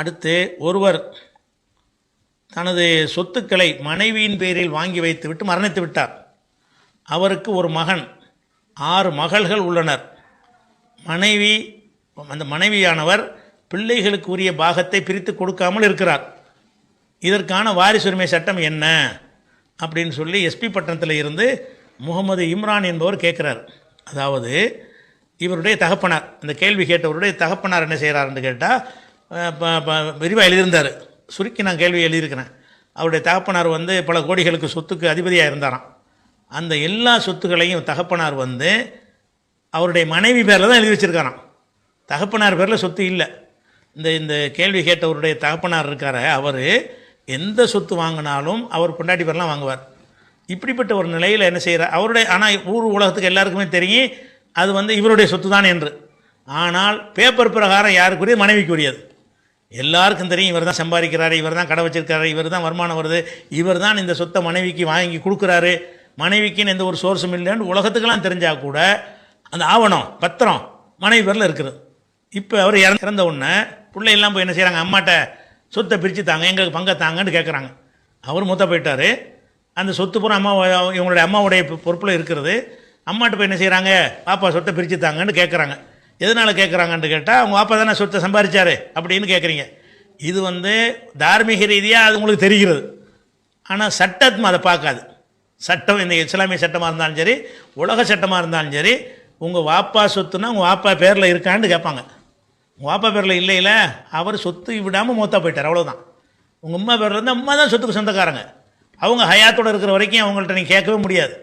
அடுத்து ஒருவர் தனது சொத்துக்களை மனைவியின் பேரில் வாங்கி வைத்துவிட்டு மரணித்து விட்டார். அவருக்கு ஒரு மகன், 6 மகள்கள் உள்ளனர். அந்த மனைவியானவர் பிள்ளைகளுக்கு உரிய பாகத்தை பிரித்து கொடுக்காமல் இருக்கிறார். இதற்கான வாரிசுரிமை சட்டம் என்ன அப்படின்னு சொல்லி எஸ்பி பட்டணத்தில் இருந்து முகமது இம்ரான் என்பவர் கேட்குறார். அதாவது இவருடைய தகப்பனார், இந்த கேள்வி கேட்டவருடைய தகப்பனார் என்ன செய்கிறாருன்னு கேட்டால் விரிவாக எழுதியிருந்தார். சுருக்கி நான் கேள்வி எழுதியிருக்கிறேன். அவருடைய தகப்பனார் பல கோடிகளுக்கு சொத்துக்கு அதிபதியாக இருந்தாராம். அந்த எல்லா சொத்துக்களையும் தகப்பனார் அவருடைய மனைவி பேரில் தான் எழுதி வச்சுருக்காராம். தகப்பனார் பேரில் சொத்து இல்லை. இந்த கேள்வி கேட்டவருடைய தகப்பனார் இருக்கார, அவர் எந்த சொத்து வாங்கினாலும் அவர் பொண்டாட்டி பேர்லாம் வாங்குவார். இப்படிப்பட்ட ஒரு நிலையில் என்ன செய்கிறார் அவருடைய, ஆனால் ஊர் உலகத்துக்கு எல்லாருக்குமே தெரியும் அது இவருடைய சொத்து தான் என்று. ஆனால் பேப்பர் பிரகாரம் யாருக்குரிய, மனைவிக்குரியது. எல்லாருக்கும் தெரியும் இவர் தான் சம்பாதிக்கிறாரு, இவர் தான் கடை வச்சிருக்காரு, இவர் தான் வருமானம் வருது, இவர் தான் இந்த சொத்தை மனைவிக்கு வாங்கி கொடுக்குறாரு, மனைவிக்குன்னு எந்த ஒரு சோர்ஸும் இல்லைன்னு உலகத்துக்கெல்லாம் தெரிஞ்சால் கூட அந்த ஆவணம் பத்திரம் மனைவி பேரில் இருக்குது. இப்போ அவர் இறந்த உடனே பிள்ளையெல்லாம் போய் என்ன செய்கிறாங்க, அம்மாட்ட சொத்தை பிரித்து தாங்க, எங்களுக்கு பங்கை தாங்கன்னு கேட்குறாங்க. அவர் மூத்த போயிட்டார். அந்த சொத்து பூரா இவங்களுடைய அம்மாவுடைய பொறுப்பில் இருக்கிறது. அம்மாட்ட போய் என்ன செய்கிறாங்க, பாப்பா சொத்தை பிரித்து தாங்கன்னு கேட்குறாங்க. எதனால் கேட்குறாங்கன்னு கேட்டால் அவங்க பாப்பா தானே சொத்தை சம்பாதிச்சாரு அப்படின்னு கேட்குறீங்க. இது தார்மீக ரீதியாக அது உங்களுக்கு தெரிகிறது. ஆனால் சட்டம் அதை பார்க்காது. சட்டம் இந்த இஸ்லாமிய சட்டமாக இருந்தாலும் சரி, உலக சட்டமாக இருந்தாலும் சரி, உங்கள் வாப்பா சொத்துனா உங்கள் வாப்பா பேரில் இருக்கான்னு கேட்பாங்க. உங்கள் வாப்பா பேரில் இல்லையில அவர் சொத்து விடாமல் மூத்தா போயிட்டார், அவ்வளோதான். உங்கள் அம்மா பேரில் இருந்தால் அம்மா தான் சொத்துக்கு சொந்தக்காரங்க. அவங்க ஹயாத்தோடு இருக்கிற வரைக்கும் அவங்கள்ட்ட நீங்கள் கேட்கவே முடியாது.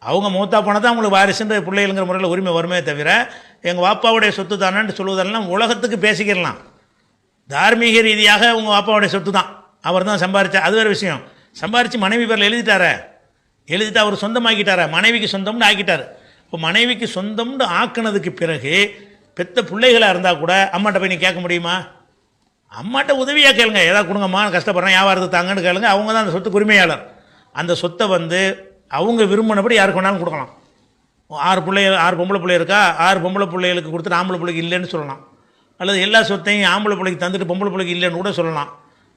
அவங்க மூத்தா போனால் தான் அவங்களுக்கு வாரிசுன்ற பிள்ளைகளுங்கிற முறையில் உரிமை வருமே தவிர எங்கள் வாப்பாவுடைய சொத்து தானேன்னு சொல்லுவதெல்லாம் உலகத்துக்கு பேசிக்கிடலாம். தார்மீக ரீதியாக உங்கள் வாப்பாவுடைய சொத்து தான், அவர் தான் சம்பாரிச்சா, அது வேறு விஷயம். சம்பாரித்து மனைவி பேரில் எழுதிட்டு அவர் சொந்தமாக்கிட்டார, மனைவிக்கு சொந்தம்னு ஆக்கிட்டார். இப்போ மனைவிக்கு சொந்தம்னு ஆக்கினதுக்கு பிறகு பெத்த பிள்ளைகளாக இருந்தால் கூட அம்மாட்ட போய் நீ கேட்க முடியுமா? அம்மாட்ட உதவியாக கேளுங்க, ஏதாவது கொடுங்கம்மா கஷ்டப்படுறேன் வியாபாரத்துக்கு தாங்கன்னு கேளுங்க. அவங்க தான் அந்த சொத்துக்கு உரிமையாளர். அந்த சொத்தை அவங்க விரும்பினபடி யாருக்கு வேணாலும் கொடுக்கலாம். 6 பொம்பளை பிள்ளை இருக்கா, 6 பொம்பளை பிள்ளைகளுக்கு கொடுத்துட்டு ஆம்பளை பிள்ளைக்கு இல்லைன்னு சொல்லலாம். அல்லது எல்லா சொத்தையும் ஆம்பளை பிள்ளைக்கு தந்துட்டு பொம்பளை பிள்ளைக்கு இல்லைன்னு கூட சொல்லலாம்.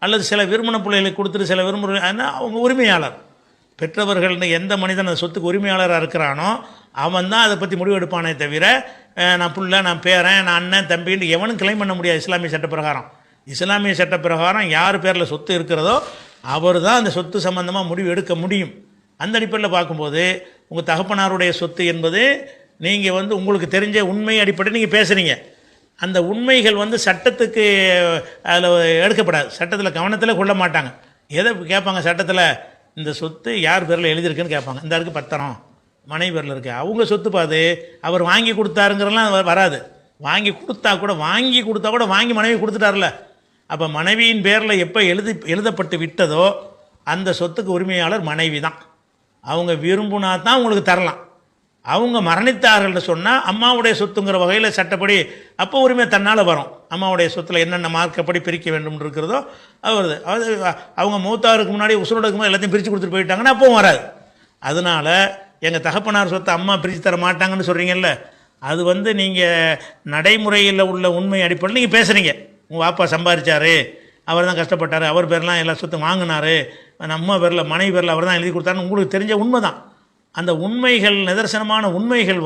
அல்லது சில விரும்பின பிள்ளைகளுக்கு கொடுத்துட்டு சில அவங்க உரிமையாளர். பெற்றவர்கள்னு எந்த மனிதன் அந்த சொத்துக்கு உரிமையாளராக இருக்கிறானோ அவன் தான் அதை பற்றி முடிவெடுப்பானே தவிர நான் பிள்ளை, நான் பேரன், நான் அண்ணன், தம்பின்னு எவனும் கிளைம் பண்ண முடியாது. இஸ்லாமிய சட்ட பிரகாரம், இஸ்லாமிய சட்ட பிரகாரம் யார் பேரில் சொத்து இருக்கிறதோ அவர் தான் அந்த சொத்து சம்பந்தமாக முடிவு எடுக்க முடியும். அந்த அடிப்படையில் பார்க்கும்போது உங்கள் தகப்பனாருடைய சொத்து என்பது நீங்கள் உங்களுக்கு தெரிஞ்ச உண்மை அடிப்படையில் நீங்கள் பேசுகிறீங்க. அந்த உண்மைகள் சட்டத்துக்கு அதில் எடுக்கப்படாது, சட்டத்தில் கவனத்தில் கொள்ள மாட்டாங்க. எதை கேட்பாங்க சட்டத்தில், இந்த சொத்து யார் பேரில் எழுதியிருக்குன்னு கேட்பாங்க. இந்த இருக்குது பத்திரம் மனைவி பேரில் இருக்குது, அவங்க சொத்து பாது அவர் வாங்கி கொடுத்தாருங்கிறலாம் வராது. வாங்கி கொடுத்தா கூட வாங்கி மனைவி கொடுத்துட்டார்ல, அப்போ மனைவியின் பேரில் எப்போ எழுதப்பட்டு விட்டதோ அந்த சொத்துக்கு உரிமையாளர் மனைவி தான். அவங்க விரும்புனா தான் உங்களுக்கு தரலாம். அவங்க மரணித்தார்கள்னு சொன்னால் அம்மாவுடைய சொத்துங்கிற வகையில் சட்டப்படி அப்போ உரிமை தன்னால் வரும். அம்மாவுடைய சொத்தில் என்னென்ன மார்க்கப்படி பிரிக்க வேண்டும் இருக்கிறதோ வருது. அவங்க மூத்தாருக்கு முன்னாடி உசுரோடுக்கும் போது எல்லாத்தையும் பிரித்து கொடுத்துட்டு போயிட்டாங்கன்னா அப்பவும் வராது. அதனால் எங்கள் தகப்பனார் சொத்தை அம்மா பிரித்து தர மாட்டாங்கன்னு சொல்கிறீங்கல்ல, அது நீங்கள் நடைமுறையில் உள்ள உண்மை அடிப்படையில் நீங்கள் பேசுகிறீங்க. உங்கள் வாப்பா சம்பாதிச்சார், அவர் தான் கஷ்டப்பட்டார், அவர் பேர்லாம் எல்லா சொத்தும் வாங்கினார், அம்மா பேரில் மனைவி பேரில் அவர் தான் எழுதி கொடுத்தாருன்னு உங்களுக்கு தெரிஞ்ச உண்மை தான். அந்த உண்மைகள், நிதர்சனமான உண்மைகள்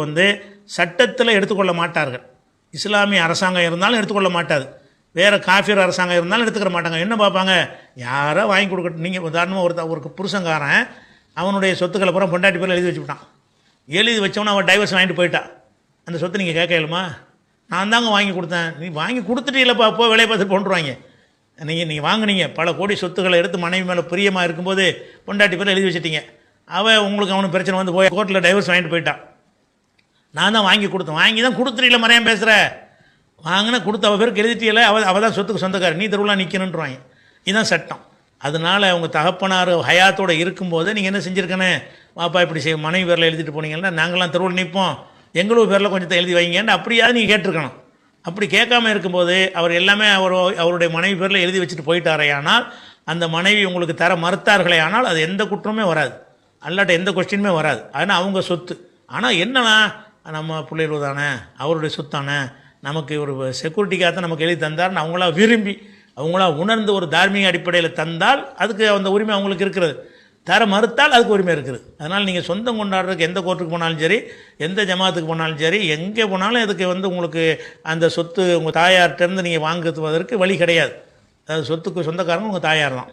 சட்டத்தில் எடுத்துக்கொள்ள மாட்டார்கள். இஸ்லாமிய அரசாங்கம் இருந்தாலும் எடுத்துக்கொள்ள மாட்டாது, வேறு காஃபிர் அரசாங்கம் இருந்தாலும் எடுத்துக்கிற மாட்டாங்க. என்ன பார்ப்பாங்க, யாரோ வாங்கி கொடுக்கட்டும். நீங்கள் உதாரணமாக ஒரு புருஷங்காரன் அவனுடைய சொத்துக்களை பூரா பொண்டாட்டி பேரில் எழுதி வச்சுக்கிட்டான். எழுதி வச்சவன அவன் டைவர்ஸ் வாங்கிட்டு போயிட்டான். அந்த சொத்து நீங்கள் கேட்க இயலுமா? நான் தாங்க வாங்கி கொடுத்தேன், நீ வாங்கி கொடுத்துட்டு இல்லைப்பா அப்போ வேலையை பார்த்து கொண்டுருவாங்க. நீங்கள் வாங்கினீங்க, பல கோடி சொத்துக்களை எடுத்து மனைவி மேலே பிரியமாக இருக்கும்போது பொண்டாட்டி பேரில் எழுதி வச்சுட்டீங்க. அவனுக்கு பிரச்சனை போய் கோர்ட்டில் டைவர்ஸ் வாங்கிட்டு போயிட்டான். நான் தான் வாங்கி கொடுத்தேன், வாங்கி தான் கொடுத்துட்டீங்கள மறையாமல் பேசுகிற, வாங்கினா கொடுத்த அவள் பேருக்கு எழுதிட்டீங்கள, அவள் தான் சொத்துக்கு சொந்தக்காரர், நீ தெருவில் நிற்கணுன்றாங்க. இதுதான் சட்டம். அதனால் அவங்க தகப்பனார் ஹயாத்தோடு இருக்கும்போது நீங்கள் என்ன செஞ்சுருக்கணும், வாப்பா இப்படி மனைவி பேரில் எழுதிட்டு போனீங்கன்னா நாங்களாம் தெருவில் நிற்போம், எங்களோட பேரில் கொஞ்சத்தை எழுதி வைங்கன்னு அப்படியாவது நீங்கள் கேட்டிருக்கணும். அப்படி கேட்காம இருக்கும்போது அவர் எல்லாமே அவருடைய மனைவி பேரில் எழுதி வச்சுட்டு போயிட்டாரே ஆனால், அந்த மனைவி உங்களுக்கு தர மறுத்தார்களே ஆனால் அது எந்த குற்றமே வராது, அல்லாட்ட எந்த கொஸ்டினுமே வராது. அதனால் அவங்க சொத்து. ஆனால் என்னன்னா நம்ம பிள்ளைகள் தானே, அவருடைய சொத்தானே, நமக்கு ஒரு செக்யூரிட்டிக்காக தான் நமக்கு எழுதி தந்தார்னு அவங்களா விரும்பி அவங்களா உணர்ந்து ஒரு தார்மீக அடிப்படையில் தந்தால் அதுக்கு அந்த உரிமை அவங்களுக்கு இருக்கிறது. தர மறுத்தால் அதுக்கு உரிமை இருக்குது. அதனால் நீங்கள் சொந்தம் கொண்டாடுறதுக்கு எந்த கோர்ட்டுக்கு போனாலும் சரி, எந்த ஜமாத்துக்கு போனாலும் சரி, எங்கே போனாலும் அதுக்கு உங்களுக்கு அந்த சொத்து உங்கள் தாயார்கிட்டேருந்து நீங்கள் வாங்குவதற்கு வழி கிடையாது. அதாவது சொத்துக்கு சொந்தக்காரங்க உங்கள் தாயார் தான்.